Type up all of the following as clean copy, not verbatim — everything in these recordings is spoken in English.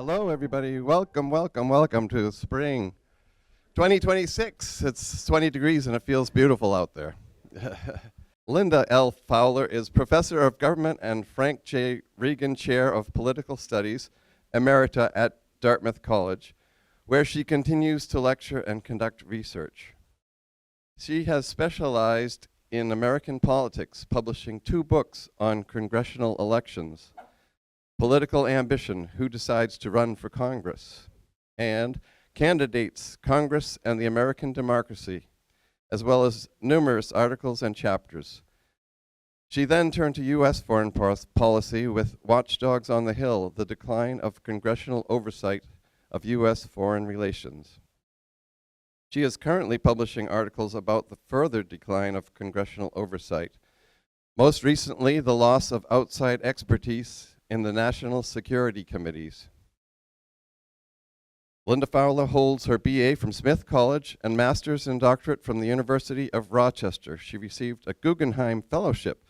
Hello, everybody. Welcome, welcome, welcome to spring 2026. It's 20 degrees and it feels beautiful out there. Linda L. Fowler is Professor of Government and Frank J. Reagan Chair of Political Studies, emerita at Dartmouth College, where she continues to lecture and conduct research. She has specialized in American politics, publishing 2 books on congressional elections: Political Ambition, Who Decides to Run for Congress, and Candidates, Congress and the American Democracy, as well as numerous articles and chapters. She then turned to U.S. foreign policy with Watchdogs on the Hill, The Decline of Congressional Oversight of U.S. Foreign Relations. She is currently publishing articles about the further decline of congressional oversight, most recently the loss of outside expertise in the National Security Committees. Linda Fowler holds her BA from Smith College and Master's and Doctorate from the University of Rochester. She received a Guggenheim Fellowship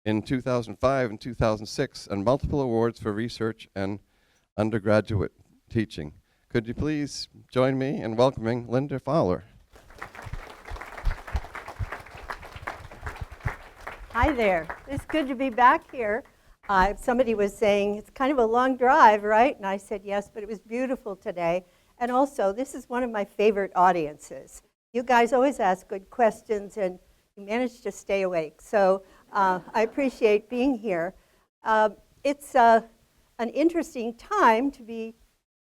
in 2005 and 2006 and multiple awards for research and undergraduate teaching. Could you please join me in welcoming Linda Fowler? Hi there. It's good to be back here. Somebody was saying, it's kind of a long drive, right? And I said, yes, but it was beautiful today. And also, this is one of my favorite audiences. You guys always ask good questions, and you manage to stay awake. So I appreciate being here. It's an interesting time to be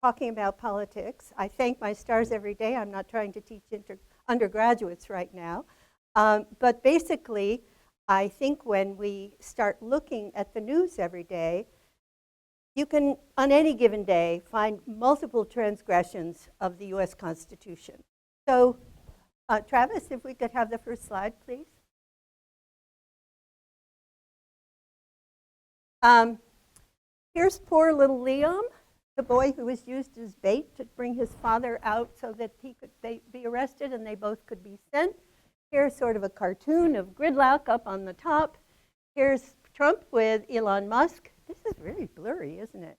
talking about politics. I thank my stars every day. I'm not trying to teach undergraduates right now. But basically, I think when we start looking at the news every day, you can, on any given day, find multiple transgressions of the U.S. Constitution. So, Travis, if we could have the first slide, please. Here's poor little Liam, the boy who was used as bait to bring his father out so that he could be arrested and they both could be sent. Here's sort of a cartoon of gridlock up on the top. Here's Trump with Elon Musk. This is really blurry, isn't it?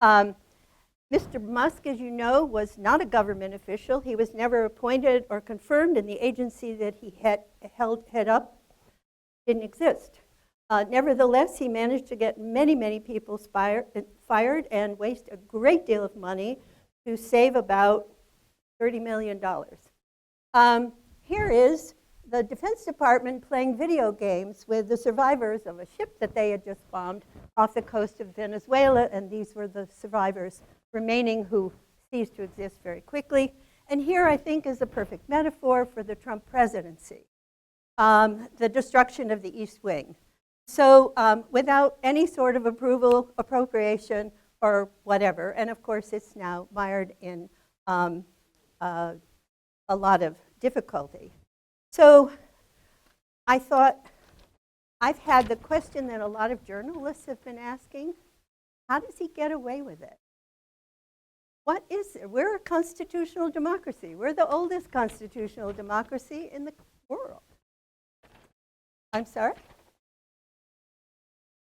Mr. Musk, as you know, was not a government official. He was never appointed or confirmed, and the agency that he head up didn't exist. Nevertheless, he managed to get many, many people fired and waste a great deal of money to save about $30 million. Here is the Defense Department playing video games with the survivors of a ship that they had just bombed off the coast of Venezuela, and these were the survivors remaining who ceased to exist very quickly. And here, I think, is a perfect metaphor for the Trump presidency, the destruction of the East Wing. So without any sort of approval, appropriation, or whatever, and of course, it's now mired in a lot of difficulty. So I thought, I've had the question that a lot of journalists have been asking, how does he get away with it? What is it? We're a constitutional democracy. We're the oldest constitutional democracy in the world. I'm sorry?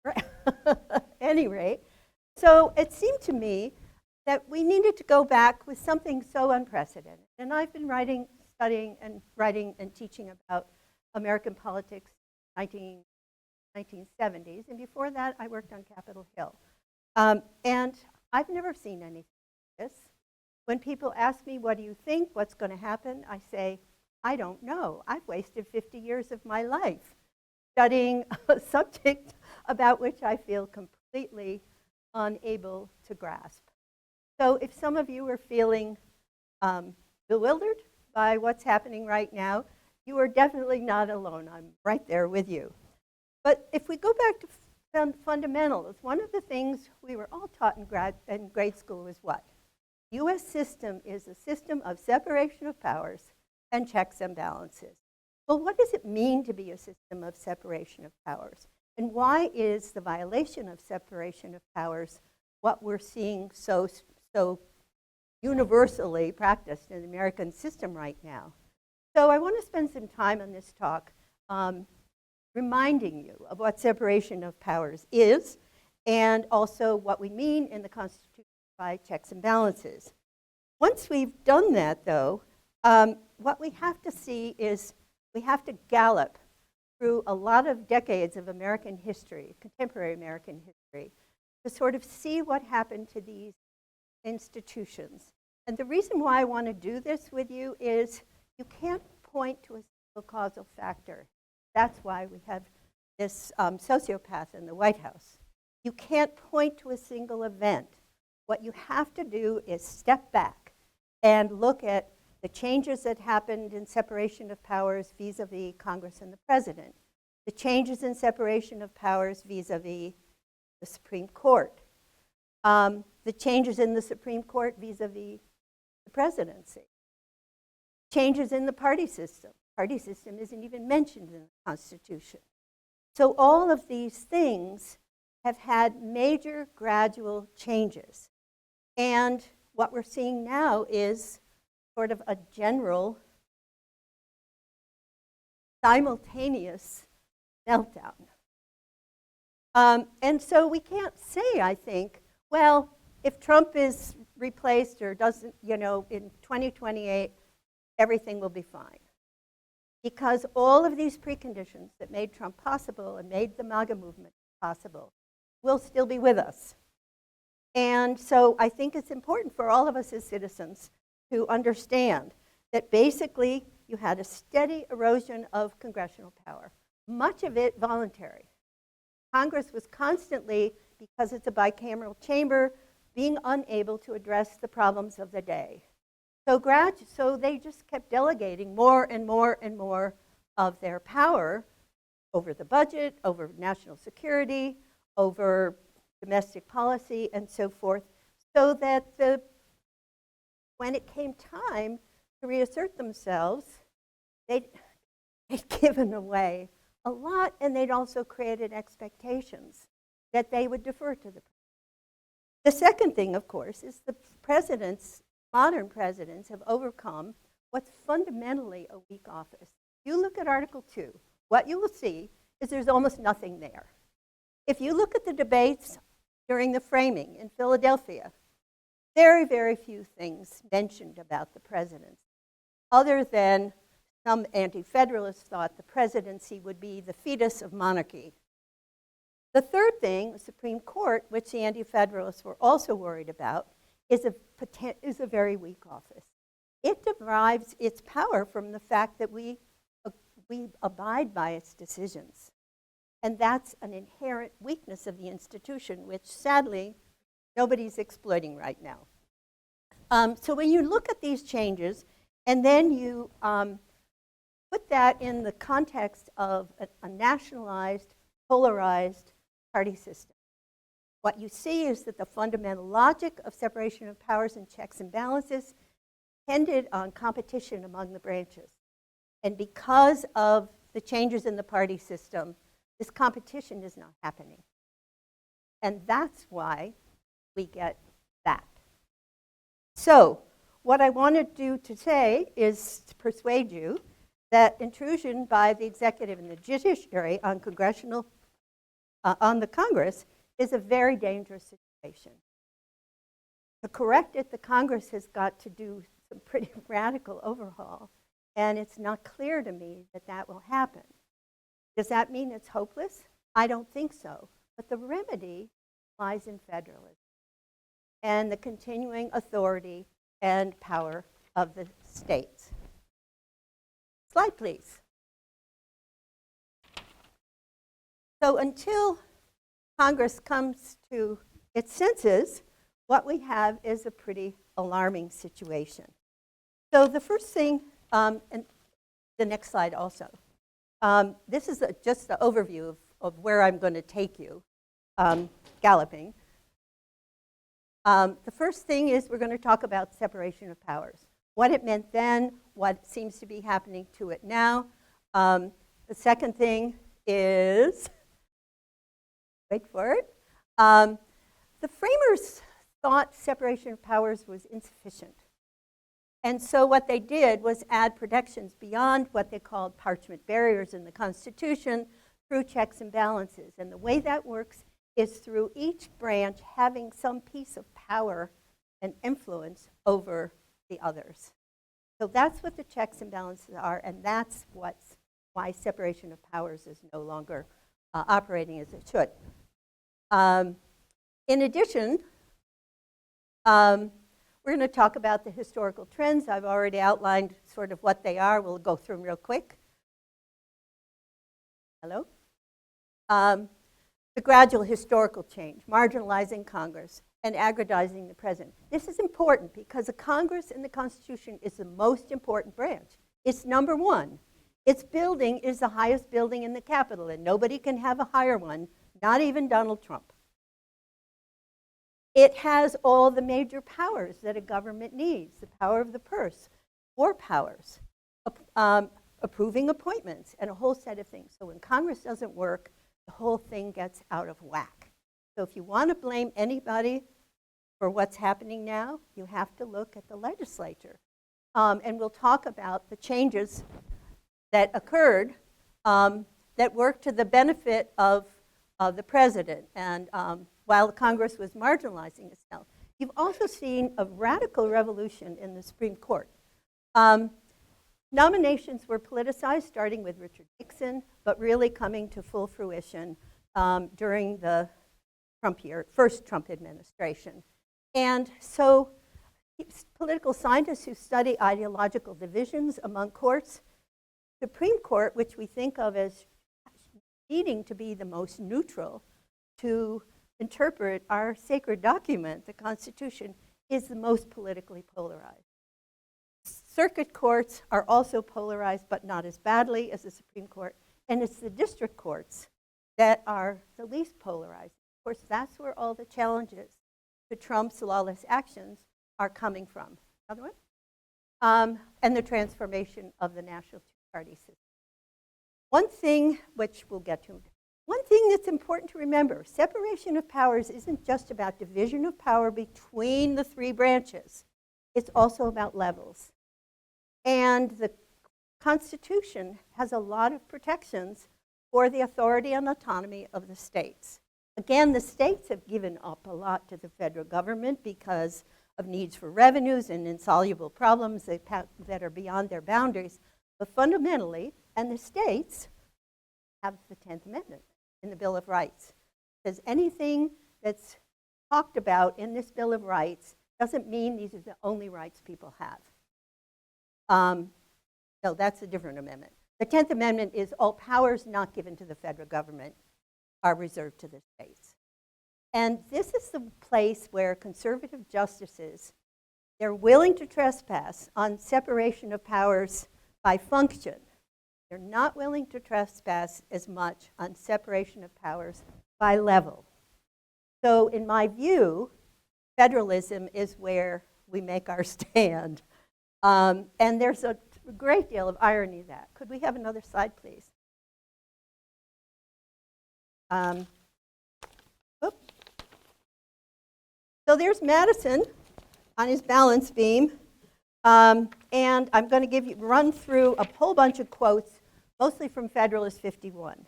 Right. At any rate, so it seemed to me that we needed to go back with something so unprecedented. And I've been studying and writing and teaching about American politics in the 1970s. And before that, I worked on Capitol Hill. And I've never seen anything like this. When people ask me, what do you think, what's going to happen, I say, I don't know. I've wasted 50 years of my life studying a subject about which I feel completely unable to grasp. So if some of you are feeling bewildered by what's happening right now, you are definitely not alone. I'm right there with you. But if we go back to fundamentals, one of the things we were all taught in grade school was what? The U.S. system is a system of separation of powers and checks and balances. Well, what does it mean to be a system of separation of powers? And why is the violation of separation of powers what we're seeing so universally practiced in the American system right now? So I want to spend some time on this talk reminding you of what separation of powers is and also what we mean in the Constitution by checks and balances. Once we've done that, though, what we have to see is we have to gallop through a lot of decades of American history, contemporary American history, to sort of see what happened to these institutions. And the reason why I want to do this with you is you can't point to a single causal factor. That's why we have this sociopath in the White House. You can't point to a single event. What you have to do is step back and look at the changes that happened in separation of powers vis-a-vis Congress and the President, the changes in separation of powers vis-a-vis the Supreme Court, the changes in the Supreme Court vis-a-vis the presidency, changes in the party system. Party system isn't even mentioned in the Constitution. So all of these things have had major gradual changes. And what we're seeing now is sort of a general simultaneous meltdown. And so we can't say, I think, well, if Trump is replaced or doesn't, in 2028, everything will be fine. Because all of these preconditions that made Trump possible and made the MAGA movement possible will still be with us. And so I think it's important for all of us as citizens to understand that basically you had a steady erosion of congressional power, much of it voluntary. Congress was constantly, because it's a bicameral chamber, being unable to address the problems of the day. So they just kept delegating more and more and more of their power over the budget, over national security, over domestic policy, and so forth, so that when it came time to reassert themselves, they'd given away a lot, and they'd also created expectations that they would defer to the president. The second thing, of course, is the modern presidents have overcome what's fundamentally a weak office. You look at Article 2, what you will see is there's almost nothing there. If you look at the debates during the framing in Philadelphia, very, very few things mentioned about the presidency, other than some anti-federalists thought the presidency would be the fetus of monarchy. The third thing, the Supreme Court, which the anti-federalists were also worried about, is a very weak office. It derives its power from the fact that we abide by its decisions. And that's an inherent weakness of the institution, which sadly nobody's exploiting right now. So when you look at these changes, and then you put that in the context of a nationalized, polarized party system, what you see is that the fundamental logic of separation of powers and checks and balances depended on competition among the branches. And because of the changes in the party system, this competition is not happening. And that's why we get that. So what I want to do today is to persuade you that intrusion by the executive and the judiciary on the Congress is a very dangerous situation. To correct it, the Congress has got to do some pretty radical overhaul, and it's not clear to me that that will happen. Does that mean it's hopeless? I don't think so. But the remedy lies in federalism and the continuing authority and power of the states. Slide, please. So until Congress comes to its senses, what we have is a pretty alarming situation. So the first thing, and the next slide also, this is just the overview of where I'm going to take you, galloping. The first thing is we're going to talk about separation of powers, what it meant then, what seems to be happening to it now. The second thing is, wait for it, the framers thought separation of powers was insufficient. And so what they did was add protections beyond what they called parchment barriers in the Constitution through checks and balances. And the way that works is through each branch having some piece of power and influence over the others. So that's what the checks and balances are, and that's why separation of powers is no longer operating as it should. In addition, we're going to talk about the historical trends. I've already outlined sort of what they are. We'll go through them real quick. Hello? The gradual historical change, marginalizing Congress, and aggrandizing the president. This is important because the Congress and the Constitution is the most important branch. It's number one. Its building is the highest building in the Capitol, and nobody can have a higher one, not even Donald Trump. It has all the major powers that a government needs, the power of the purse, war powers, approving appointments, and a whole set of things. So when Congress doesn't work, the whole thing gets out of whack. So if you want to blame anybody for what's happening now, you have to look at the legislature. And we'll talk about the changes that occurred that worked to the benefit of the president. And while Congress was marginalizing itself, you've also seen a radical revolution in the Supreme Court. Nominations were politicized, starting with Richard Nixon, but really coming to full fruition during the first Trump administration. And so political scientists who study ideological divisions among courts, Supreme Court, which we think of as needing to be the most neutral to interpret our sacred document, the Constitution, is the most politically polarized. Circuit courts are also polarized, but not as badly as the Supreme Court. And it's the district courts that are the least polarized. Of course, that's where all the challenges to Trump's lawless actions are coming from. Another one? And the transformation of the national two-party system. One thing, which we'll get to, one thing that's important to remember, separation of powers isn't just about division of power between the three branches. It's also about levels. And the Constitution has a lot of protections for the authority and autonomy of the states. Again, the states have given up a lot to the federal government because of needs for revenues and insoluble problems that are beyond their boundaries. But fundamentally, and the states have the 10th Amendment in the Bill of Rights. Because anything that's talked about in this Bill of Rights doesn't mean these are the only rights people have. No, that's a different amendment. The 10th Amendment is all powers not given to the federal government are reserved to the states. And this is the place where conservative justices, they're willing to trespass on separation of powers by function. They're not willing to trespass as much on separation of powers by level. So in my view, federalism is where we make our stand. And there's a great deal of irony in that. Could we have another slide, please? So there's Madison on his balance beam. And I'm going to run through a whole bunch of quotes, mostly from Federalist 51.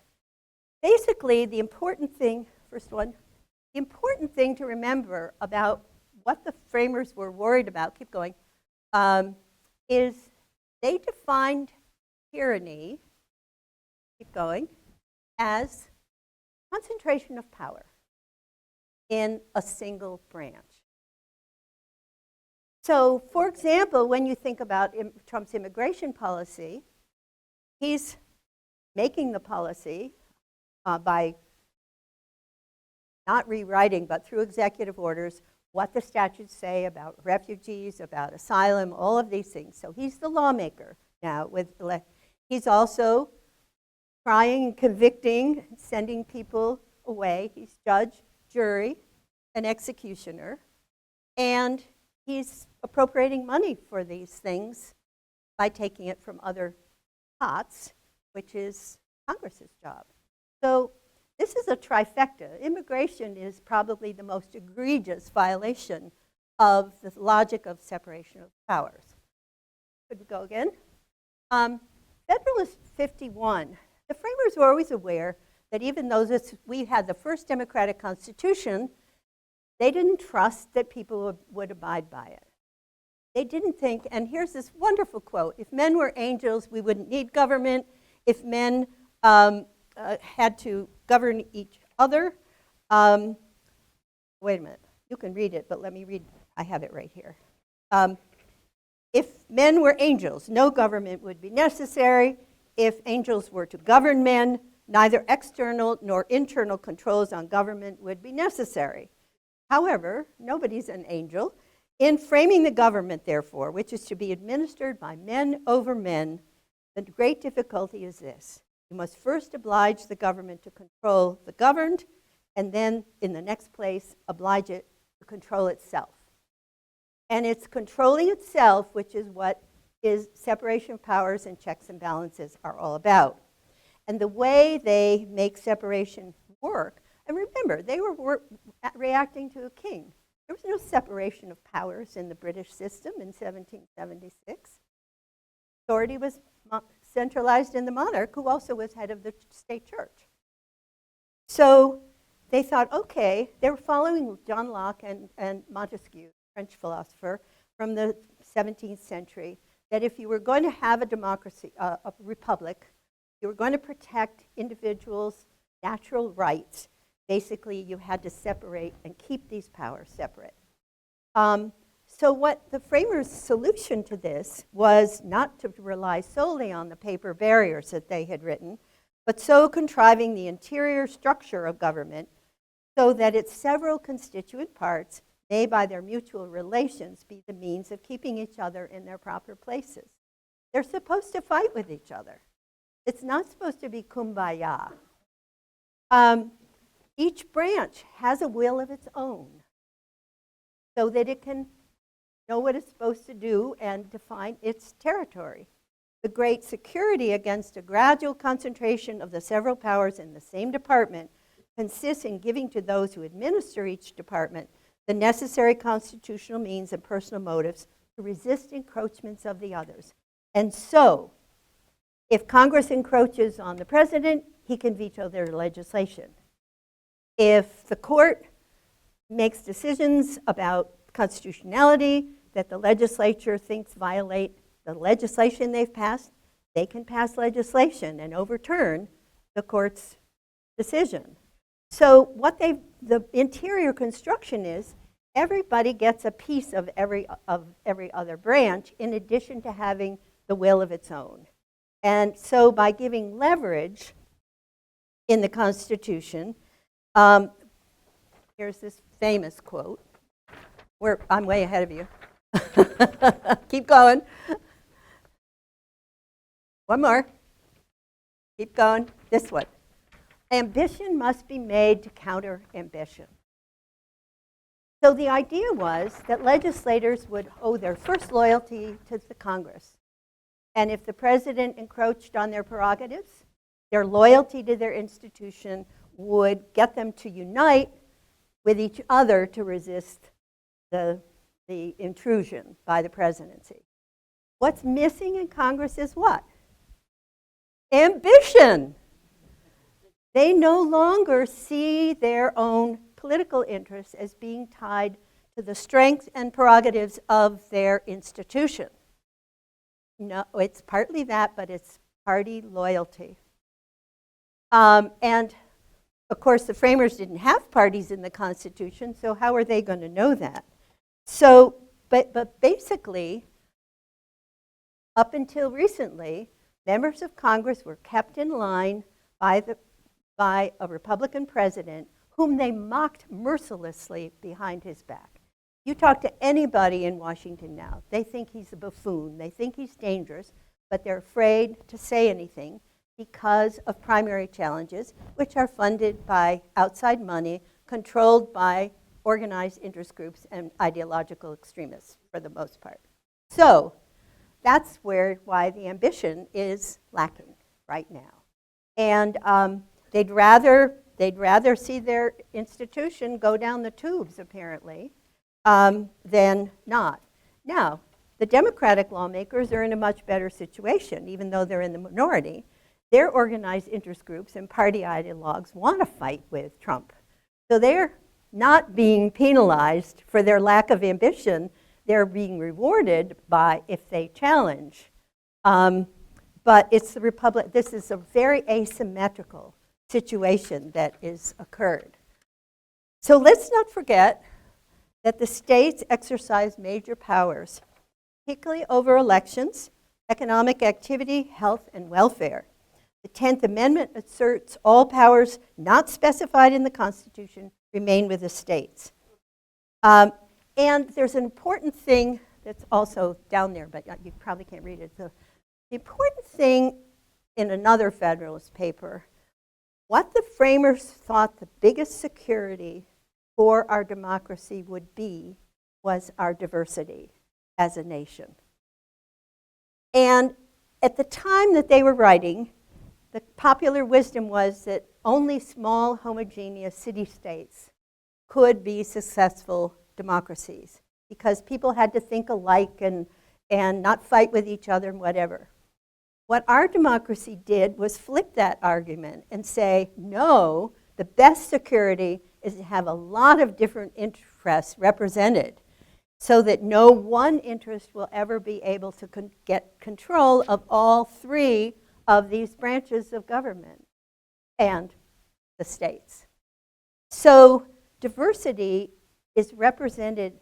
Basically, the important thing, first one, the important thing to remember about what the framers were worried about, keep going, is they defined tyranny, keep going, as concentration of power in a single branch. So, for example, when you think about Trump's immigration policy, he's making the policy by not rewriting, but through executive orders, what the statutes say about refugees, about asylum, all of these things. So he's the lawmaker now. He's also trying and convicting, sending people away. He's judge, jury, and executioner. And he's appropriating money for these things by taking it from other pots, which is Congress's job. So this is a trifecta. Immigration is probably the most egregious violation of the logic of separation of powers. Could we go again? Federalist 51. The framers were always aware that even though we had the first democratic constitution, they didn't trust that people would abide by it. They didn't think, and here's this wonderful quote, if men were angels, we wouldn't need government. If men had to govern each other, wait a minute, you can read it, but let me read, I have it right here. If men were angels, no government would be necessary. If angels were to govern men, neither external nor internal controls on government would be necessary. However, nobody's an angel. In framing the government, therefore, which is to be administered by men over men, the great difficulty is this. You must first oblige the government to control the governed, and then, in the next place, oblige it to control itself. And it's controlling itself, which is what is separation of powers and checks and balances are all about. And the way they make separation work, and remember, they were reacting to a king. There was no separation of powers in the British system in 1776. Authority was centralized in the monarch, who also was head of the state church. So they thought, okay, they were following John Locke and Montesquieu, French philosopher from the 17th century, that if you were going to have a democracy, a republic, you were going to protect individuals' natural rights. Basically, you had to separate and keep these powers separate. So what the framers' solution to this was not to rely solely on the paper barriers that they had written, but so contriving the interior structure of government so that its several constituent parts may by their mutual relations be the means of keeping each other in their proper places. They're supposed to fight with each other. It's not supposed to be kumbaya. Each branch has a will of its own so that it can know what it's supposed to do and define its territory. The great security against a gradual concentration of the several powers in the same department consists in giving to those who administer each department the necessary constitutional means and personal motives to resist encroachments of the others. And so, if Congress encroaches on the president, he can veto their legislation. If the court makes decisions about constitutionality that the legislature thinks violate the legislation they've passed, they can pass legislation and overturn the court's decision. So what the interior construction is, everybody gets a piece of every other branch in addition to having the will of its own. And so by giving leverage in the Constitution, here's this famous quote. I'm way ahead of you. Keep going. One more. Keep going. This one. Ambition must be made to counter ambition. So the idea was that legislators would owe their first loyalty to the Congress. And if the president encroached on their prerogatives, their loyalty to their institution would get them to unite with each other to resist the intrusion by the presidency. What's missing in Congress is what? Ambition. They no longer see their own political interests as being tied to the strength and prerogatives of their institution. No, it's partly that, but it's party loyalty. And of course, the framers didn't have parties in the Constitution, so how are they going to know that? So, but basically, up until recently, members of Congress were kept in line by a Republican president whom they mocked mercilessly behind his back. You talk to anybody in Washington now, they think he's a buffoon, they think he's dangerous, but they're afraid to say anything because of primary challenges, which are funded by outside money, controlled by organized interest groups and ideological extremists for the most part. So that's why the ambition is lacking right now. And they'd rather see their institution go down the tubes, apparently, than not. Now, the Democratic lawmakers are in a much better situation, even though they're in the minority. their organized interest groups and party ideologues want to fight with Trump. So they're not being penalized for their lack of ambition. They're being rewarded by if they challenge. But it's the Republic. This is a very asymmetrical situation that is occurred. So let's not forget that the states exercise major powers, particularly over elections, economic activity, health, and welfare. The 10th Amendment asserts all powers not specified in the Constitution remain with the states. And there's an important thing that's also down there, but you probably can't read it. The important thing in another Federalist paper, what the framers thought the biggest security for our democracy would be was our diversity as a nation. And at the time that they were writing, the popular wisdom was that only small, homogeneous city-states could be successful democracies because people had to think alike and not fight with each other and whatever. What our democracy did was flip that argument and say, no, the best security is to have a lot of different interests represented so that no one interest will ever be able to get control of all three of these branches of government and the states. So diversity is represented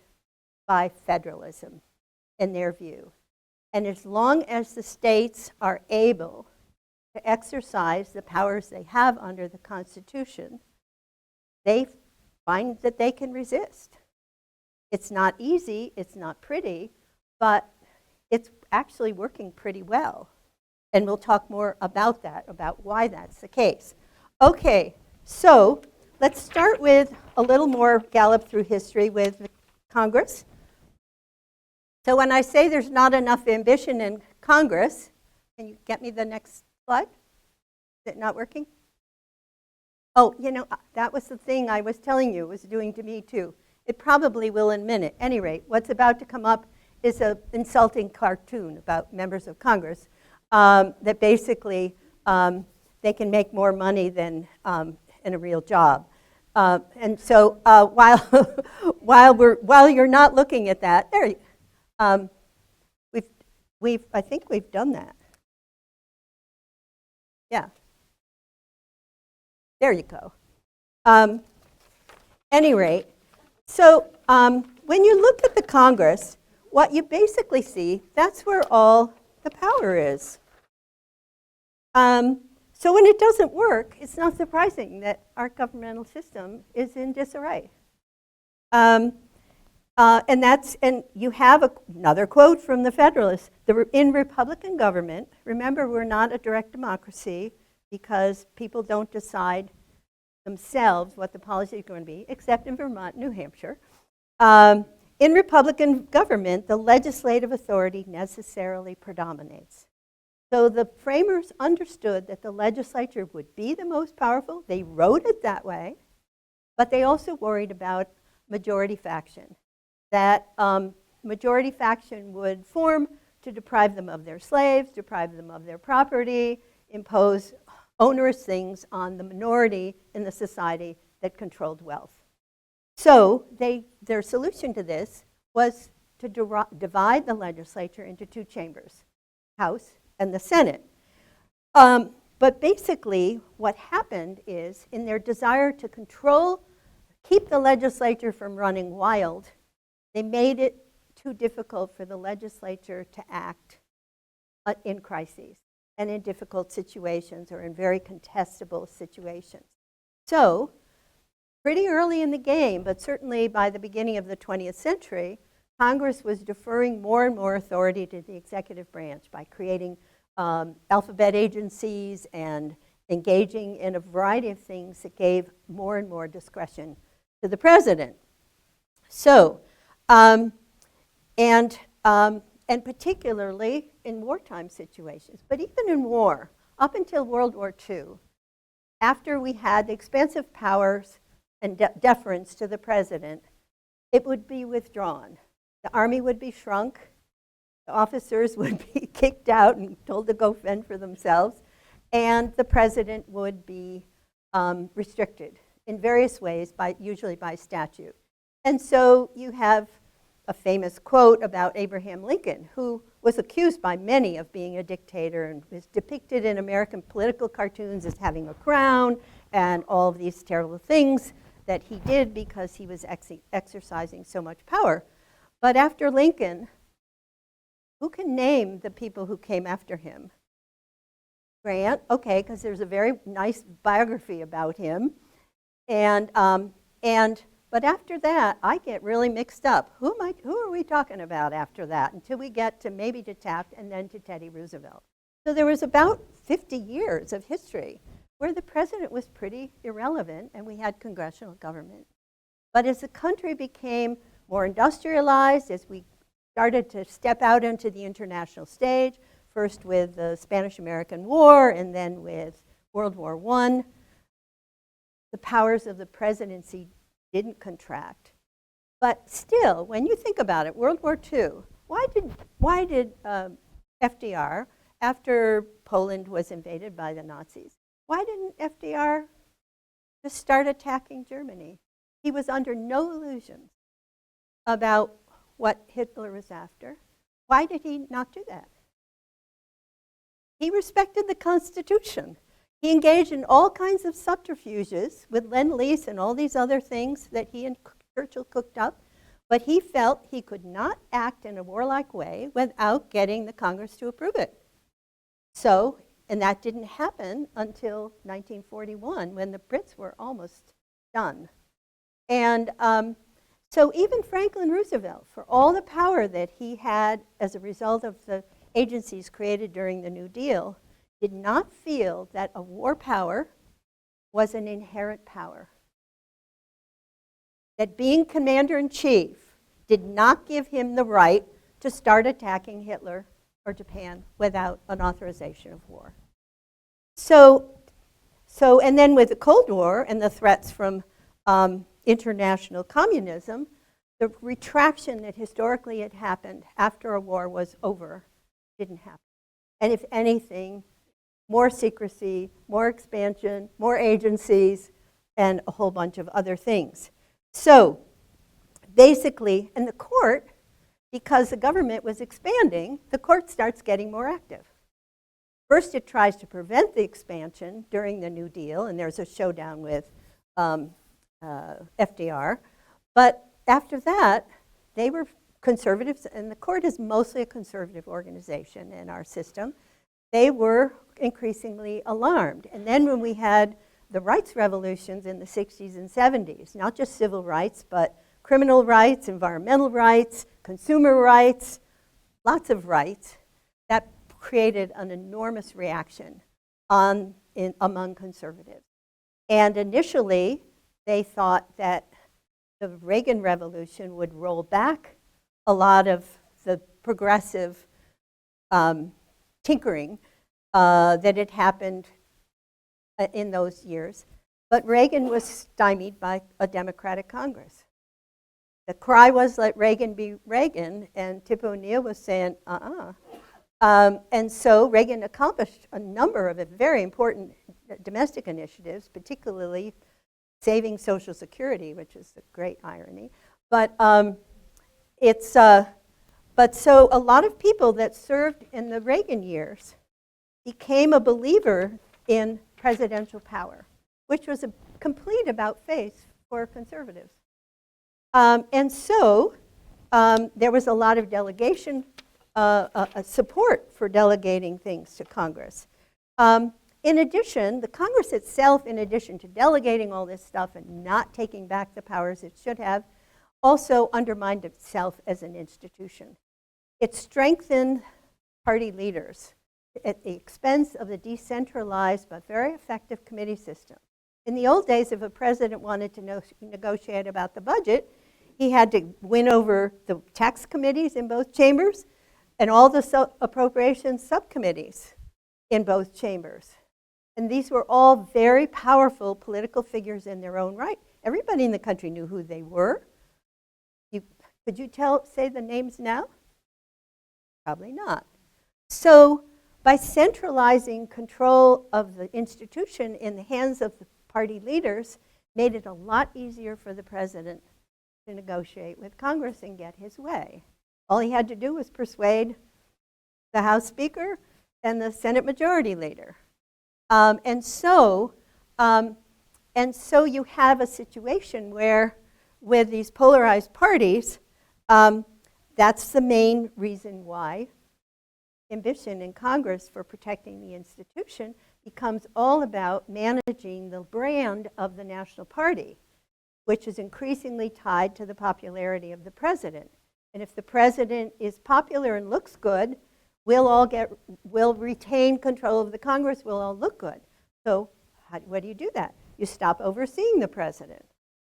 by federalism in their view. And as long as the states are able to exercise the powers they have under the Constitution, they find that they can resist. It's not easy, it's not pretty, but it's actually working pretty well. And we'll talk more about that, about why that's the case. Okay, so let's start with a little more gallop through history with the Congress. So when I say there's not enough ambition in Congress, can you get me the next slide? Is it not working? Oh, you know, that was the thing I was telling you it was doing to me too. It probably will in a minute. At any rate, what's about to come up is an insulting cartoon about members of Congress that basically they can make more money than in a real job. And so while you're not looking at that, there you I think we've done that. Yeah. There you go. Any rate, so when you look at the Congress, what you basically see, that's where all the power is. So when it doesn't work, it's not surprising that our governmental system is in disarray. And you have another quote from the Federalists. In Republican government, remember we're not a direct democracy because people don't decide themselves what the policy is going to be, except in Vermont, New Hampshire. In Republican government, the legislative authority necessarily predominates. So the framers understood that the legislature would be the most powerful. They wrote it that way, but they also worried about majority faction. That majority faction would form to deprive them of their slaves, deprive them of their property, impose onerous things on the minority in the society that controlled wealth. So their solution to this was to divide the legislature into two chambers, House and the Senate. But basically what happened is in their desire to keep the legislature from running wild, they made it too difficult for the legislature to act in crises and in difficult situations or in very contestable situations. So pretty early in the game, but certainly by the beginning of the 20th century, Congress was deferring more and more authority to the executive branch by creating alphabet agencies and engaging in a variety of things that gave more and more discretion to the president. So, and particularly in wartime situations, but even in war, up until World War II, after we had the expansive powers and deference to the president, it would be withdrawn. The army would be shrunk, the officers would be kicked out and told to go fend for themselves, and the president would be restricted in various ways, usually by statute. And so you have a famous quote about Abraham Lincoln, who was accused by many of being a dictator and was depicted in American political cartoons as having a crown and all of these terrible things that he did because he was exercising so much power. But after Lincoln, who can name the people who came after him? Grant, okay, because there's a very nice biography about him. But after that, I get really mixed up. Who are we talking about after that? Until we get to maybe to Taft and then to Teddy Roosevelt. So there was about 50 years of history where the president was pretty irrelevant and we had congressional government. But as the country became more industrialized, as we started to step out into the international stage, first with the Spanish-American War and then with World War I, the powers of the presidency didn't contract. But still, when you think about it, World War II, why did FDR, after Poland was invaded by the Nazis, why didn't FDR just start attacking Germany? He was under no illusions about what Hitler was after. Why did he not do that? He respected the Constitution. He engaged in all kinds of subterfuges with Lend-Lease and all these other things that he and Churchill cooked up, but he felt he could not act in a warlike way without getting the Congress to approve it. So, and that didn't happen until 1941 when the Brits were almost done. And so even Franklin Roosevelt, for all the power that he had as a result of the agencies created during the New Deal, did not feel that a war power was an inherent power. That being commander-in-chief did not give him the right to start attacking Hitler or Japan without an authorization of war. So and then with the Cold War and the threats from international communism, the retraction that historically had happened after a war was over didn't happen. And if anything, more secrecy, more expansion, more agencies, and a whole bunch of other things. So basically, and the court, because the government was expanding, the court starts getting more active. First, it tries to prevent the expansion during the New Deal, and there's a showdown with FDR. But after that, they were conservatives, and the court is mostly a conservative organization in our system. They were increasingly alarmed. And then when we had the rights revolutions in the 60s and 70s, not just civil rights, but criminal rights, environmental rights, consumer rights, lots of rights, that created an enormous reaction among conservatives. And initially, they thought that the Reagan Revolution would roll back a lot of the progressive tinkering that had happened in those years. But Reagan was stymied by a Democratic Congress. The cry was, let Reagan be Reagan, and Tip O'Neill was saying, and so Reagan accomplished a number of very important domestic initiatives, particularly saving Social Security, which is a great irony. But so a lot of people that served in the Reagan years became a believer in presidential power, which was a complete about-face for conservatives. And so there was a lot of delegation support for delegating things to Congress. In addition, the Congress itself, in addition to delegating all this stuff and not taking back the powers it should have, also undermined itself as an institution. It strengthened party leaders at the expense of the decentralized but very effective committee system. In the old days, if a president wanted to negotiate about the budget, he had to win over the tax committees in both chambers and all the appropriations subcommittees in both chambers. And these were all very powerful political figures in their own right. Everybody in the country knew who they were. Could you say the names now? Probably not. So by centralizing control of the institution in the hands of the party leaders, made it a lot easier for the president to negotiate with Congress and get his way. All he had to do was persuade the House Speaker and the Senate Majority Leader. And so you have a situation where, with these polarized parties, that's the main reason why ambition in Congress for protecting the institution becomes all about managing the brand of the national party, which is increasingly tied to the popularity of the president. And if the president is popular and looks good, we'll retain control of the Congress, we'll all look good. So what do you do that? You stop overseeing the president.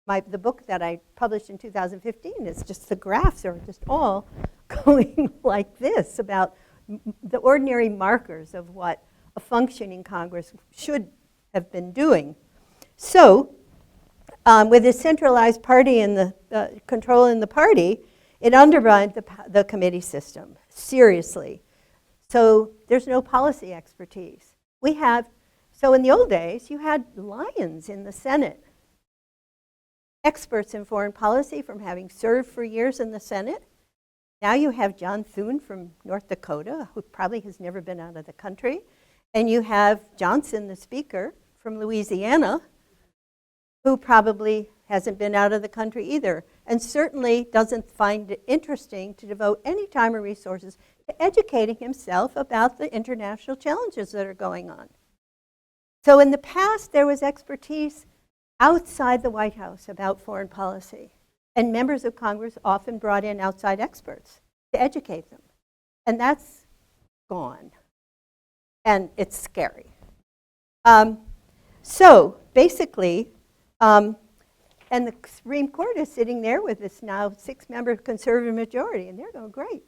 The book that I published in 2015 is just, the graphs are just all going like this about the ordinary markers of what a functioning Congress should have been doing. So with a centralized party and the control in the party, it undermined the committee system, seriously. So there's no policy expertise. So in the old days, you had lions in the Senate, experts in foreign policy from having served for years in the Senate. Now you have John Thune from North Dakota, who probably has never been out of the country. And you have Johnson, the Speaker, from Louisiana, who probably hasn't been out of the country either, and certainly doesn't find it interesting to devote any time or resources to educating himself about the international challenges that are going on. So in the past, there was expertise outside the White House about foreign policy, and members of Congress often brought in outside experts to educate them. And that's gone, and it's scary. So basically, and the Supreme Court is sitting there with this now 6-member conservative majority, and they're going, great.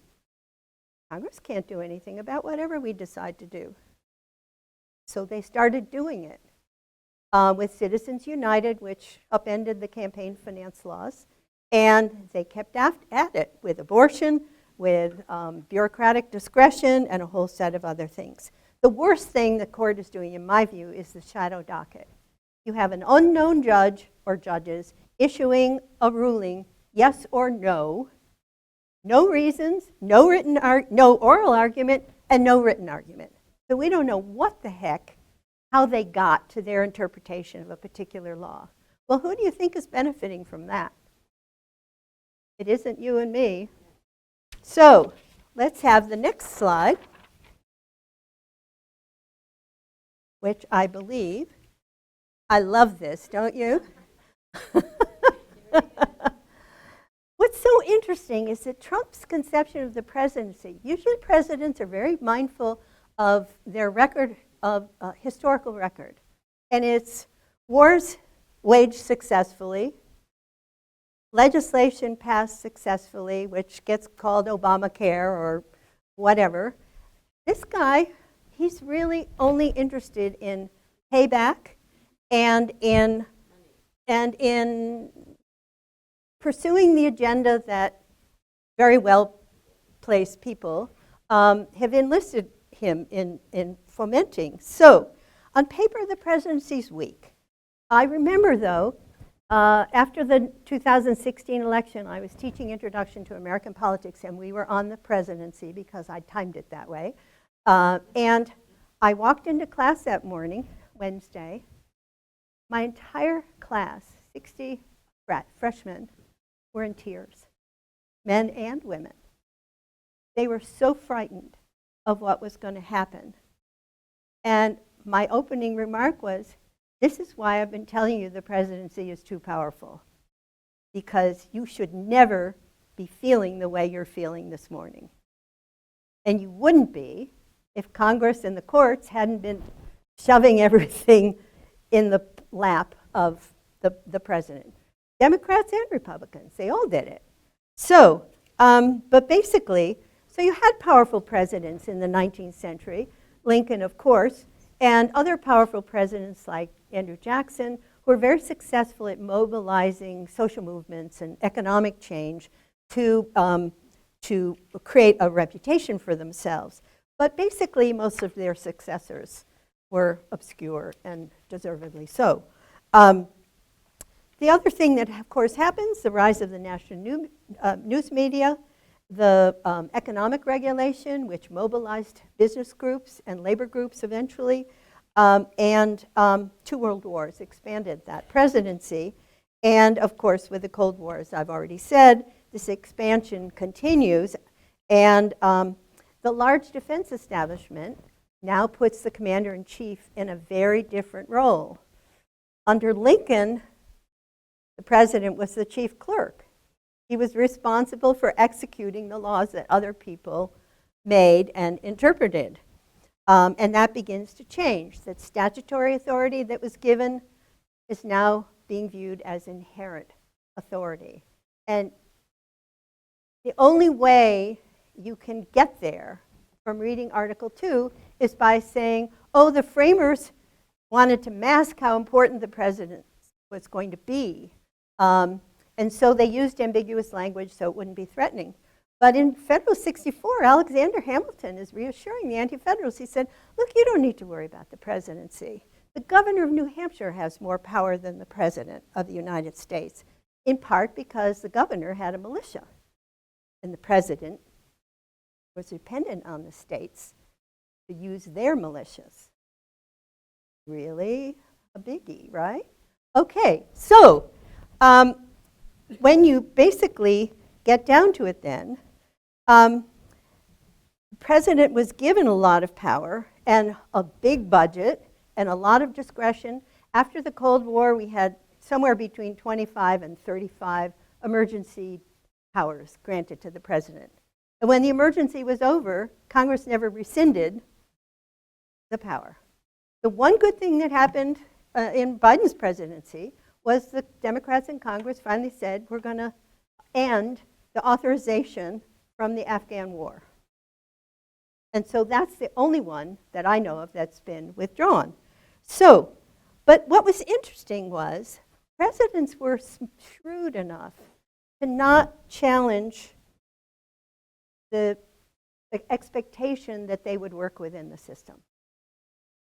Congress can't do anything about whatever we decide to do. So they started doing it with Citizens United, which upended the campaign finance laws. And they kept at it with abortion, with bureaucratic discretion, and a whole set of other things. The worst thing the court is doing, in my view, is the shadow docket. You have an unknown judge or judges issuing a ruling, yes or no, no reasons, no oral argument, and no written argument. So we don't know what the heck, how they got to their interpretation of a particular law. Well, who do you think is benefiting from that? It isn't you and me. So let's have the next slide, which I believe, I love this, don't you? What's so interesting is that Trump's conception of the presidency, usually presidents are very mindful of their record, of historical record. And it's wars waged successfully, legislation passed successfully, which gets called Obamacare or whatever. This guy, he's really only interested in payback and in pursuing the agenda that very well-placed people have enlisted him in fomenting. So, on paper, the presidency's weak. I remember, though, after the 2016 election, I was teaching Introduction to American Politics, and we were on the presidency because I timed it that way. And I walked into class that morning, Wednesday. My entire class, 60 freshmen, were in tears, men and women. They were so frightened of what was going to happen. And my opening remark was, this is why I've been telling you the presidency is too powerful, because you should never be feeling the way you're feeling this morning. And you wouldn't be if Congress and the courts hadn't been shoving everything in the lap of the president. Democrats and Republicans, they all did it. So, but basically, so you had powerful presidents in the 19th century, Lincoln, of course, and other powerful presidents like Andrew Jackson, who were very successful at mobilizing social movements and economic change to create a reputation for themselves. But basically, most of their successors were obscure, and deservedly so. The other thing that, of course, happens, the rise of the national news media, the economic regulation, which mobilized business groups and labor groups eventually, and 2 world wars expanded that presidency. And, of course, with the Cold War, as I've already said, this expansion continues. And the large defense establishment now puts the commander-in-chief in a very different role. Under Lincoln, the president was the chief clerk. He was responsible for executing the laws that other people made and interpreted. And that begins to change. That statutory authority that was given is now being viewed as inherent authority. And the only way you can get there from reading Article 2 is by saying, oh, the framers wanted to mask how important the president was going to be. And so they used ambiguous language so it wouldn't be threatening. But in Federalist 64, Alexander Hamilton is reassuring the anti-federalists. He said, look, you don't need to worry about the presidency. The governor of New Hampshire has more power than the president of the United States, in part because the governor had a militia. And the president was dependent on the states to use their militias. Really a biggie, right? Okay, so when you basically get down to it then, the president was given a lot of power and a big budget and a lot of discretion. After the Cold War, we had somewhere between 25 and 35 emergency powers granted to the president. And when the emergency was over, Congress never rescinded the power. The one good thing that happened in Biden's presidency was the Democrats in Congress finally said, we're going to end the authorization from the Afghan war. And so that's the only one that I know of that's been withdrawn. So, but what was interesting was presidents were shrewd enough to not challenge the expectation that they would work within the system.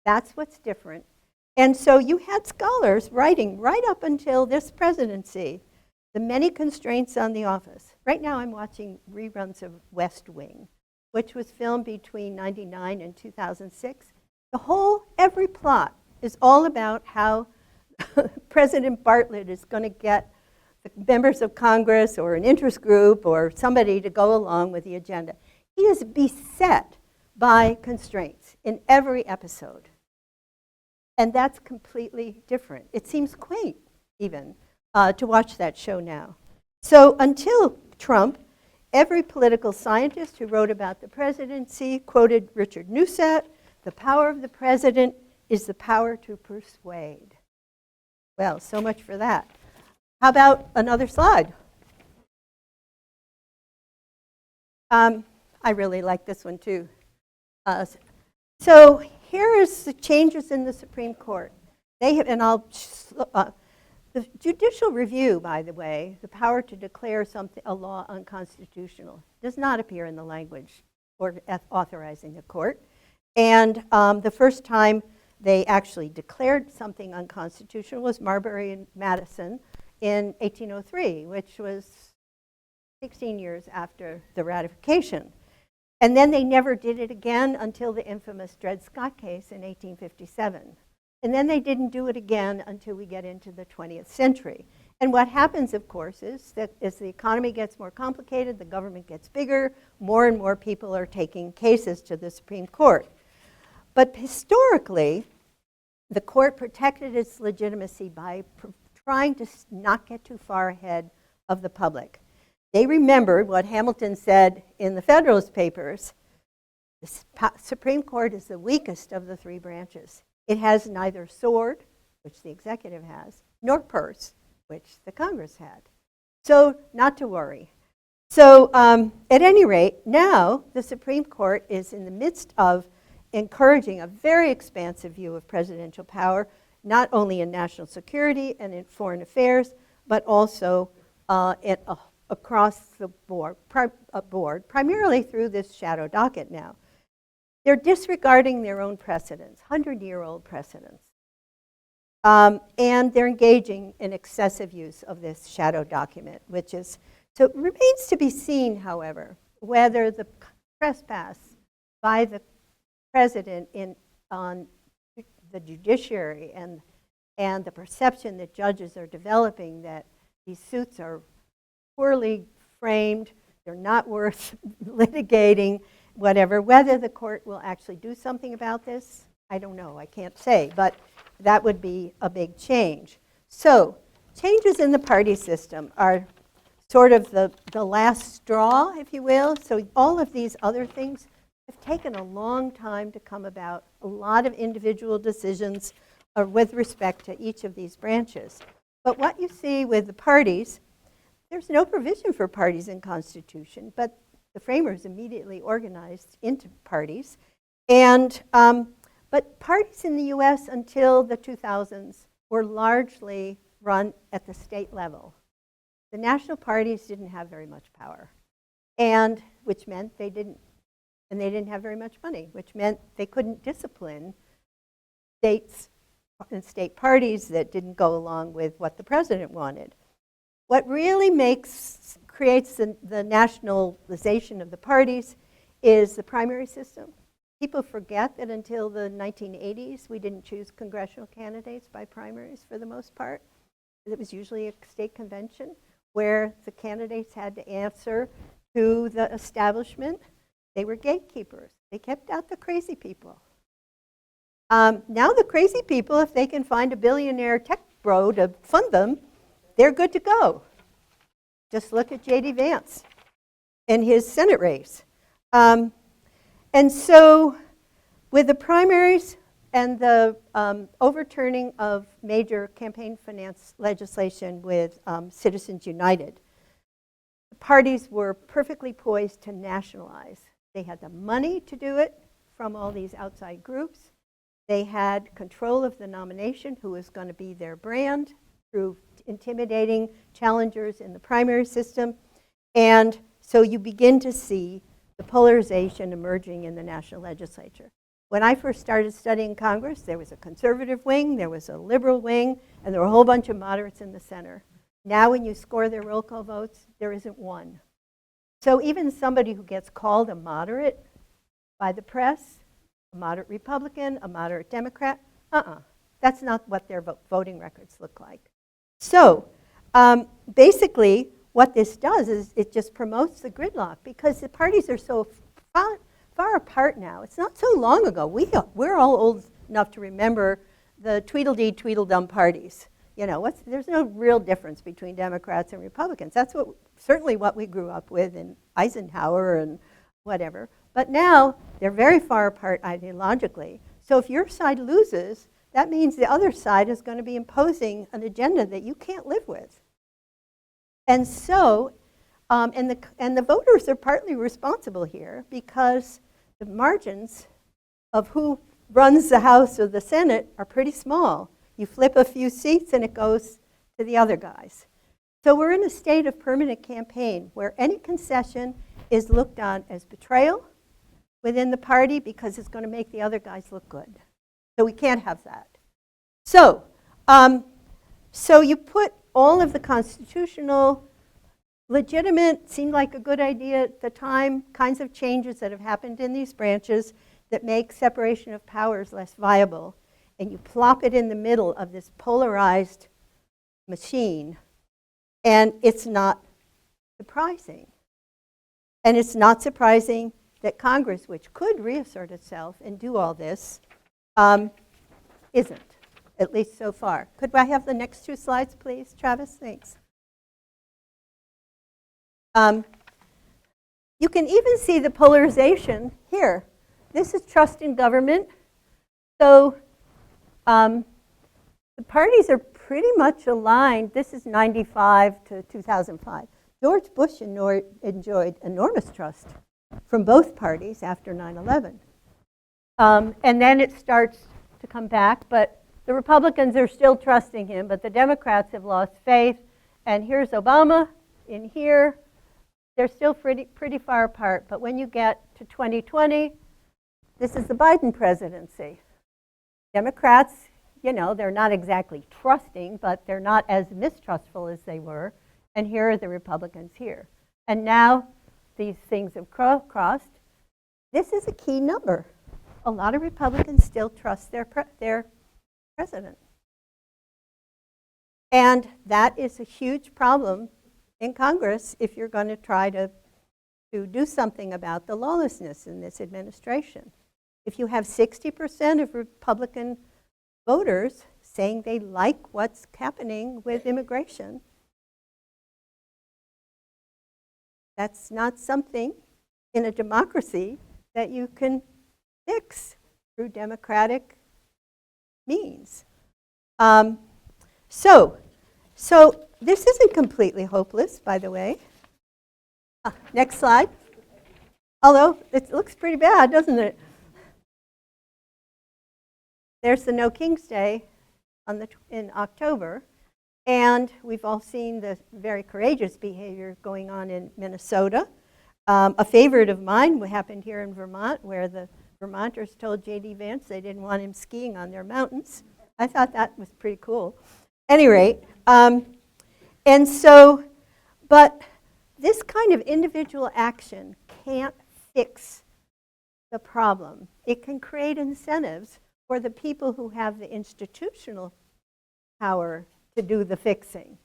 That's what's different. And so you had scholars writing right up until this presidency, the many constraints on the office. Right now I'm watching reruns of West Wing, which was filmed between 1999 and 2006. Every plot is all about how President Bartlett is going to get the members of Congress or an interest group or somebody to go along with the agenda. He is beset by constraints in every episode. And that's completely different. It seems quaint, even, to watch that show now. So until Trump, every political scientist who wrote about the presidency quoted Richard Neustadt, the power of the president is the power to persuade. Well, so much for that. How about another slide? I really like this one, too. So here is the changes in the Supreme Court. They have, and the judicial review, by the way, the power to declare a law unconstitutional, does not appear in the language or authorizing the court. And the first time they actually declared something unconstitutional was Marbury and Madison in 1803, which was 16 years after the ratification. And then they never did it again until the infamous Dred Scott case in 1857. And then they didn't do it again until we get into the 20th century. And what happens, of course, is that as the economy gets more complicated, the government gets bigger, more and more people are taking cases to the Supreme Court. But historically, the court protected its legitimacy by trying to not get too far ahead of the public. They remembered what Hamilton said in the Federalist Papers. The Supreme Court is the weakest of the 3 branches. It has neither sword, which the executive has, nor purse, which the Congress had. So not to worry. So at any rate, now the Supreme Court is in the midst of encouraging a very expansive view of presidential power, not only in national security and in foreign affairs, but also across the board, primarily through this shadow docket now. They're disregarding their own precedents, 100-year-old precedents. And they're engaging in excessive use of this shadow document, which is, so it remains to be seen, however, whether the trespass by the president on the judiciary and the perception that judges are developing that these suits are poorly framed, they're not worth litigating, whatever. Whether the court will actually do something about this, I don't know, I can't say, but that would be a big change. So changes in the party system are sort of the last straw, if you will. So all of these other things have taken a long time to come about, a lot of individual decisions with respect to each of these branches. But what you see with the parties, there's no provision for parties in Constitution, but the framers immediately organized into parties. And but parties in the US until the 2000s were largely run at the state level. The national parties didn't have very much power, and which meant they didn't have very much money, which meant they couldn't discipline states and state parties that didn't go along with what the president wanted. What really creates the nationalization of the parties is the primary system. People forget that until the 1980s, we didn't choose congressional candidates by primaries for the most part. It was usually a state convention where the candidates had to answer to the establishment. They were gatekeepers. They kept out the crazy people. Now the crazy people, if they can find a billionaire tech bro to fund them, they're good to go. Just look at J.D. Vance and his Senate race. And so with the primaries and the overturning of major campaign finance legislation with Citizens United, the parties were perfectly poised to nationalize. They had the money to do it from all these outside groups. They had control of the nomination, who was going to be their brand, through intimidating challengers in the primary system. And so you begin to see the polarization emerging in the national legislature. When I first started studying Congress, there was a conservative wing, there was a liberal wing, and there were a whole bunch of moderates in the center. Now when you score their roll call votes, there isn't one. So even somebody who gets called a moderate by the press, a moderate Republican, a moderate Democrat, that's not what their voting records look like. So basically, what this does is it just promotes the gridlock because the parties are so far apart now. It's not so long ago. We're all old enough to remember the Tweedledee, Tweedledum parties. You know, there's no real difference between Democrats and Republicans. That's certainly what we grew up with in Eisenhower and whatever. But now they're very far apart ideologically. So if your side loses, that means the other side is going to be imposing an agenda that you can't live with. And so, and the voters are partly responsible here because the margins of who runs the House or the Senate are pretty small. You flip a few seats and it goes to the other guys. So we're in a state of permanent campaign where any concession is looked on as betrayal within the party because it's going to make the other guys look good. So we can't have that. So, so you put all of the constitutional, legitimate, seemed like a good idea at the time, kinds of changes that have happened in these branches that make separation of powers less viable, and you plop it in the middle of this polarized machine, and it's not surprising. And it's not surprising that Congress, which could reassert itself and do all this, isn't, at least so far. Could I have the next two slides, please, Travis? Thanks. You can even see the polarization here. This is trust in government. So the parties are pretty much aligned. This is 95 to 2005. George Bush enjoyed enormous trust from both parties after 9/11. And then it starts to come back, but the Republicans are still trusting him, but the Democrats have lost faith. And here's Obama in here. They're still pretty far apart, but when you get to 2020, this is the Biden presidency. Democrats, you know, they're not exactly trusting, but they're not as mistrustful as they were. And here are the Republicans here. And now these things have crossed. This is a key number. A lot of Republicans still trust their president. And that is a huge problem in Congress if you're going to try to do something about the lawlessness in this administration. If you have 60% of Republican voters saying they like what's happening with immigration, that's not something in a democracy that you can fix through democratic means. So this isn't completely hopeless, by the way. Next slide. Although it looks pretty bad, doesn't it? There's the No King's Day in October. And we've all seen the very courageous behavior going on in Minnesota. A favorite of mine happened here in Vermont, where the Vermonters told J.D. Vance they didn't want him skiing on their mountains. I thought that was pretty cool. At any rate, and so, but this kind of individual action can't fix the problem. It can create incentives for the people who have the institutional power to do the fixing.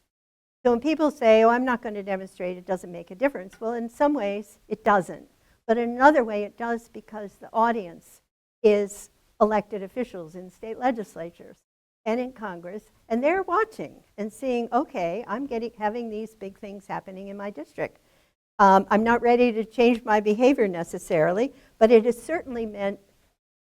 So when people say, oh, I'm not going to demonstrate, it doesn't make a difference. Well, in some ways, it doesn't. But in another way, it does, because the audience is elected officials in state legislatures and in Congress, and they're watching and seeing, okay, I'm having these big things happening in my district. I'm not ready to change my behavior necessarily, but it has certainly meant,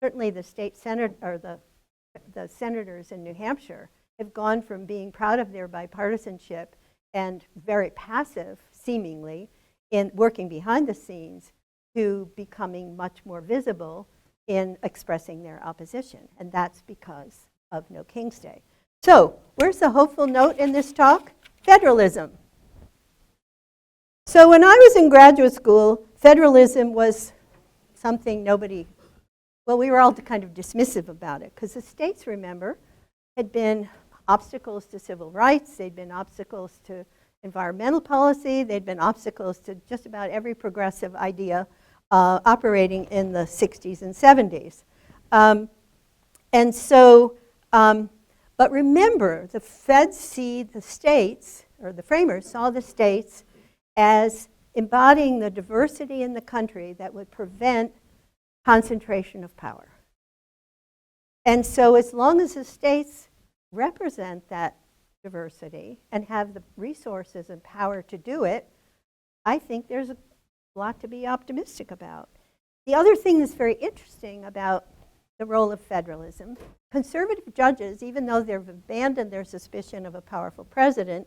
certainly the state senate, or the senators in New Hampshire have gone from being proud of their bipartisanship and very passive, seemingly, in working behind the scenes, to becoming much more visible in expressing their opposition. And that's because of No King's Day. So where's the hopeful note in this talk? Federalism. So when I was in graduate school, federalism was something nobody, well, we were all kind of dismissive about it, because the states, remember, had been obstacles to civil rights, they'd been obstacles to environmental policy, they'd been obstacles to just about every progressive idea operating in the 60s and 70s. And so, but remember, the feds see the states, or the framers saw the states as embodying the diversity in the country that would prevent concentration of power. And so as long as the states represent that diversity and have the resources and power to do it, I think there's a lot to be optimistic about. The other thing that's very interesting about the role of federalism, conservative judges, even though they've abandoned their suspicion of a powerful president,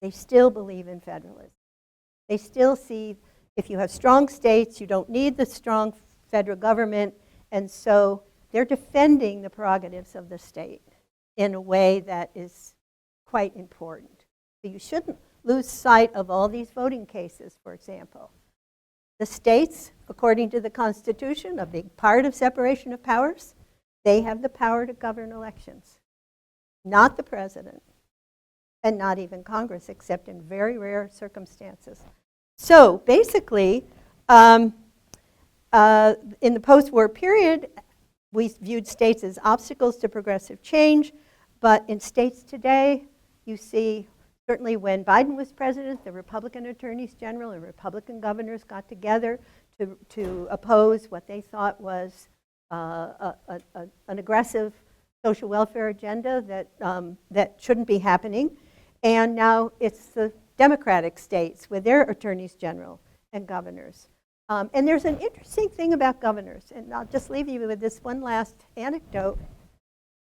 they still believe in federalism. They still see, if you have strong states, you don't need the strong federal government, and so they're defending the prerogatives of the state in a way that is quite important. So you shouldn't lose sight of all these voting cases, for example. The states, according to the Constitution, a big part of separation of powers, they have the power to govern elections, not the president, and not even Congress, except in very rare circumstances. So basically, in the post-war period, we viewed states as obstacles to progressive change, but in states today, you see, certainly when Biden was president, the Republican attorneys general and Republican governors got together to oppose what they thought was an aggressive social welfare agenda that shouldn't be happening. And now it's the Democratic states with their attorneys general and governors. And there's an interesting thing about governors, and I'll just leave you with this one last anecdote.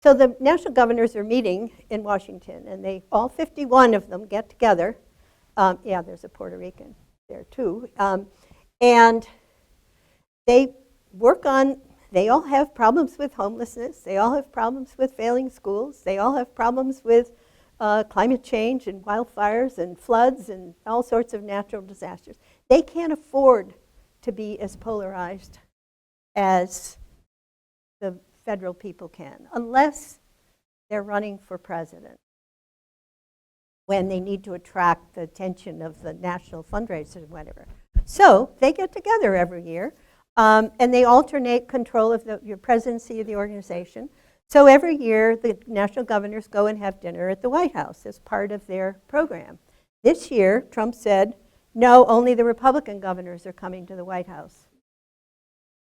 So the national governors are meeting in Washington, and all 51 of them get together. Yeah, there's a Puerto Rican there too. And they work on, they all have problems with homelessness, they all have problems with failing schools, they all have problems with climate change and wildfires and floods and all sorts of natural disasters. They can't afford to be as polarized as the federal people can, unless they're running for president, when they need to attract the attention of the national fundraisers or whatever. So they get together every year, and they alternate control of your presidency of the organization. So every year, the national governors go and have dinner at the White House as part of their program. This year, Trump said, no, only the Republican governors are coming to the White House.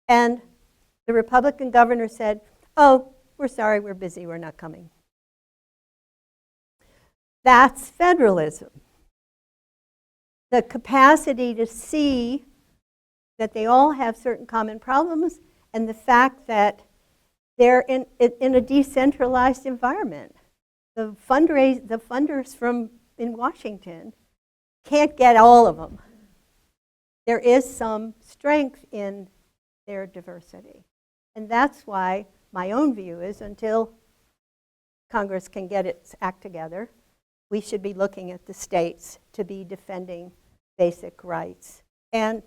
And the Republican governor said, oh, we're sorry, we're busy, we're not coming. That's federalism. The capacity to see that they all have certain common problems, and the fact that they're in a decentralized environment. The funders from in Washington can't get all of them. There is some strength in their diversity. And that's why my own view is, until Congress can get its act together, we should be looking at the states to be defending basic rights. And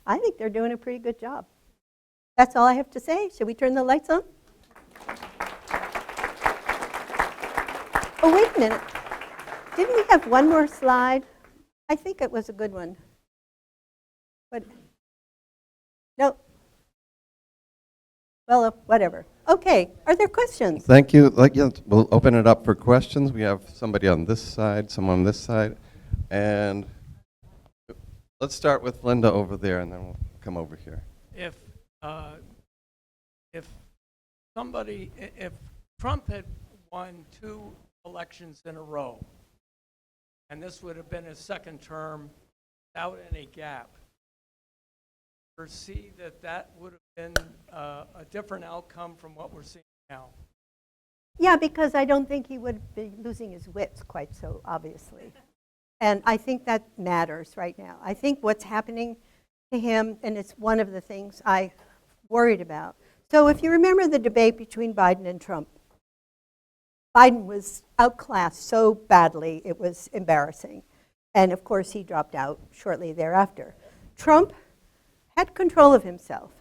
I think they're doing a pretty good job. That's all I have to say. Should we turn the lights on? Oh, wait a minute. Didn't we have one more slide? I think it was a good one. But no. Well, whatever. Okay, are there questions? Thank you. We'll open it up for questions. We have somebody on this side, someone on this side. And let's start with Linda over there, and then we'll come over here. If Trump had won 2 elections in a row, and this would have been his second term without any gap, foresee that would have been a different outcome from what we're seeing now. Yeah, because I don't think he would be losing his wits quite so obviously. And I think that matters right now. I think what's happening to him, and it's one of the things I worried about. So if you remember the debate between Biden and Trump, Biden was outclassed so badly it was embarrassing. And of course he dropped out shortly thereafter. Trump had control of himself.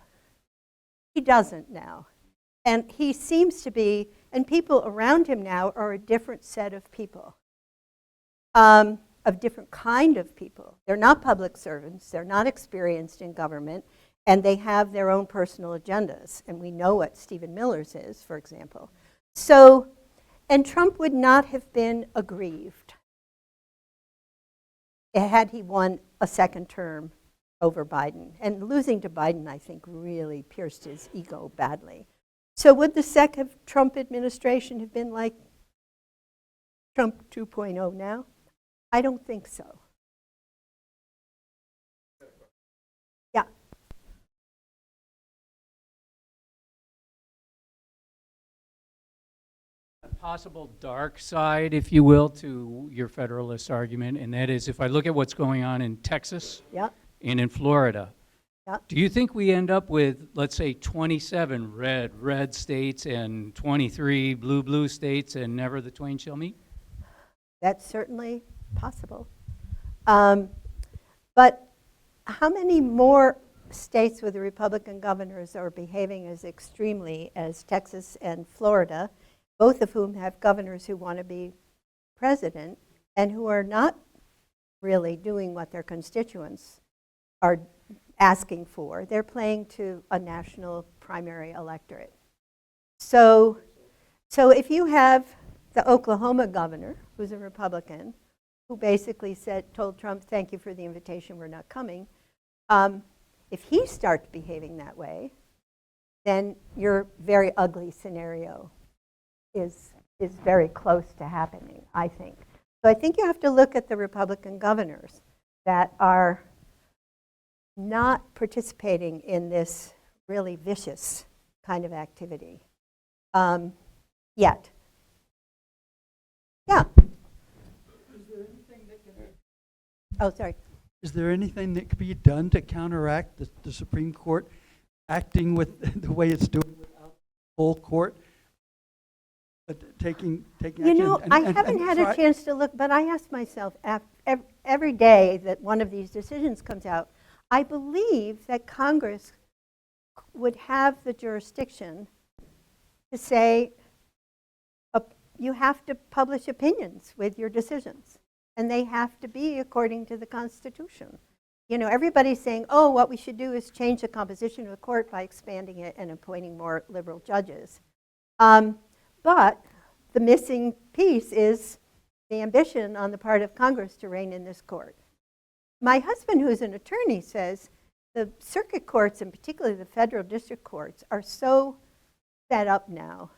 He doesn't now. And he seems to be, and people around him now are a different set of people, of different kind of people. They're not public servants, they're not experienced in government, and they have their own personal agendas. And we know what Stephen Miller's is, for example. So, and Trump would not have been aggrieved had he won a second term over Biden. And losing to Biden, I think, really pierced his ego badly. So would the second Trump administration have been like Trump 2.0 now? I don't think so. Yeah. A possible dark side, if you will, to your Federalist argument, and that is, if I look at what's going on in Texas Yeah. and in Florida, Yeah. do you think we end up with, let's say, 27 red states and 23 blue states, and never the twain shall meet? That's certainly possible. But how many more states with Republican governors are behaving as extremely as Texas and Florida, both of whom have governors who want to be president and who are not really doing what their constituents are asking for? They're playing to a national primary electorate. So if you have the Oklahoma governor, who's a Republican, who basically told Trump, thank you for the invitation, we're not coming. If he starts behaving that way, then your very ugly scenario is very close to happening, I think. So I think you have to look at the Republican governors that are not participating in this really vicious kind of activity yet. Yeah. Oh, sorry. Is there anything that could be done to counteract the Supreme Court acting with the way it's doing without full court, taking action? You know, I haven't had a chance to look, but I ask myself every day that one of these decisions comes out, I believe that Congress would have the jurisdiction to say you have to publish opinions with your decisions, and they have to be according to the Constitution. You know, everybody's saying, oh, what we should do is change the composition of the court by expanding it and appointing more liberal judges. But the missing piece is the ambition on the part of Congress to rein in this court. My husband, who's an attorney, says the circuit courts, and particularly the federal district courts, are so set up now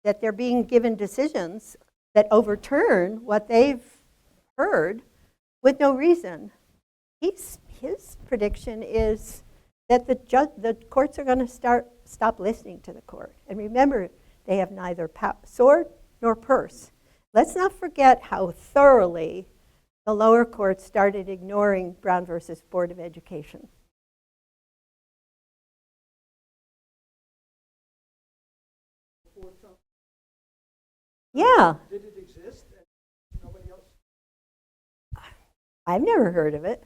that they're being given decisions that overturn what they've heard with no reason. His prediction is that the courts are going to stop listening to the court. And remember, they have neither sword nor purse. Let's not forget how thoroughly the lower courts started ignoring Brown versus Board of Education. Yeah. Did it exist? Nobody else? I've never heard of it.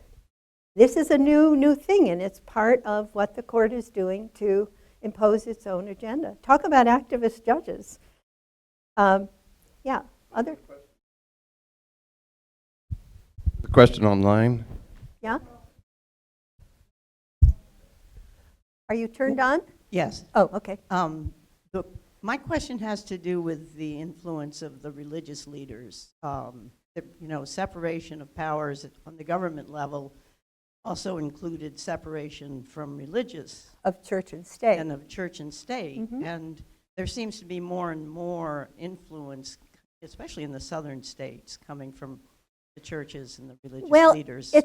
This is a new thing, and it's part of what the court is doing to impose its own agenda. Talk about activist judges. Yeah, other? The question online. Yeah? Are you turned on? Yes. Oh, okay. My question has to do with the influence of the religious leaders. Separation of powers on the government level also included separation from religious Of church and state. and of church and state. Mhm. And there seems to be more and more influence, especially in the southern states, coming from the churches and the religious leaders.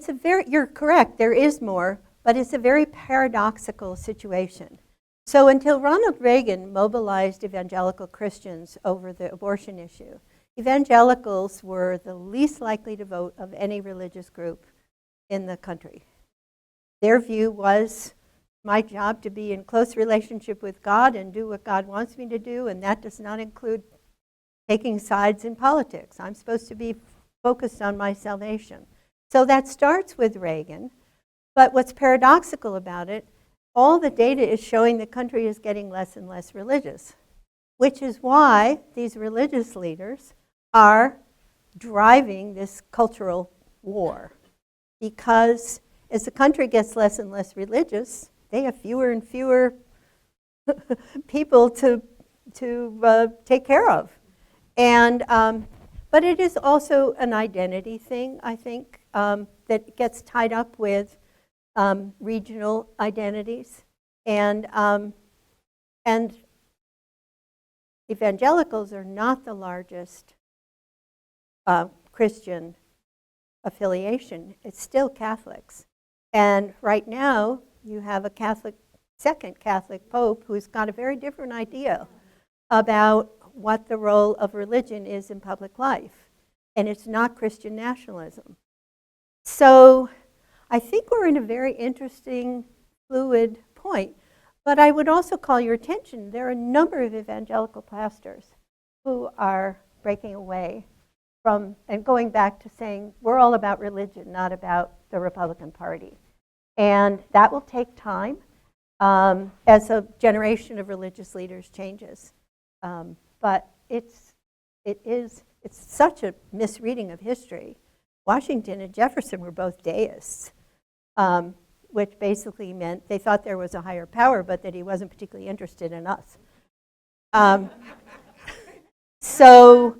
You're correct, there is more, but it's a very paradoxical situation. So until Ronald Reagan mobilized evangelical Christians over the abortion issue, evangelicals were the least likely to vote of any religious group in the country. Their view was, my job to be in close relationship with God and do what God wants me to do, and that does not include taking sides in politics. I'm supposed to be focused on my salvation. So that starts with Reagan, but what's paradoxical about it, all the data is showing the country is getting less and less religious, which is why these religious leaders are driving this cultural war. Because as the country gets less and less religious, they have fewer and fewer people to take care of. And, but it is also an identity thing, I think, that gets tied up with regional identities. And evangelicals are not the largest Christian affiliation. It's still Catholics. And right now, you have a second Catholic Pope who's got a very different idea about what the role of religion is in public life. And it's not Christian nationalism. So I think we're in a very interesting, fluid point. But I would also call your attention, there are a number of evangelical pastors who are breaking away from and going back to saying, we're all about religion, not about the Republican Party. And that will take time as a generation of religious leaders changes. But it's such a misreading of history. Washington and Jefferson were both deists, which basically meant they thought there was a higher power, but that he wasn't particularly interested in us. So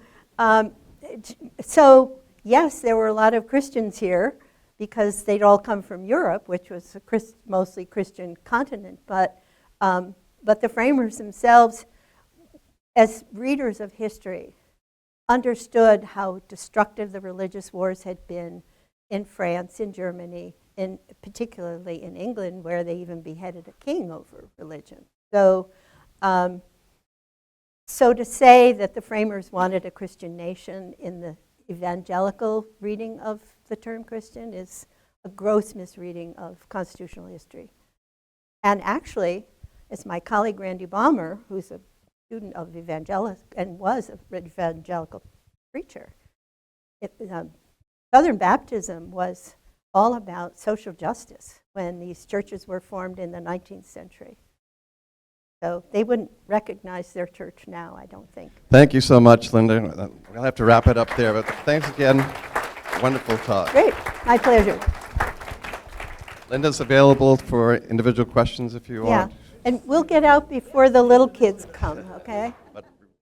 yes, there were a lot of Christians here because they'd all come from Europe, which was a mostly Christian continent. But the framers themselves, as readers of history, understood how destructive the religious wars had been in France, in Germany, particularly in England, where they even beheaded a king over religion. So to say that the framers wanted a Christian nation in the evangelical reading of the term Christian is a gross misreading of constitutional history. And actually, as my colleague Randy Balmer, who's a student of evangelical and was an evangelical preacher, Southern Baptism was all about social justice when these churches were formed in the 19th century. So they wouldn't recognize their church now, I don't think. Thank you so much, Linda. We'll have to wrap it up there, but thanks again. Wonderful talk. Great, my pleasure. Linda's available for individual questions if you Yeah, want. and we'll get out before the little kids come, okay? But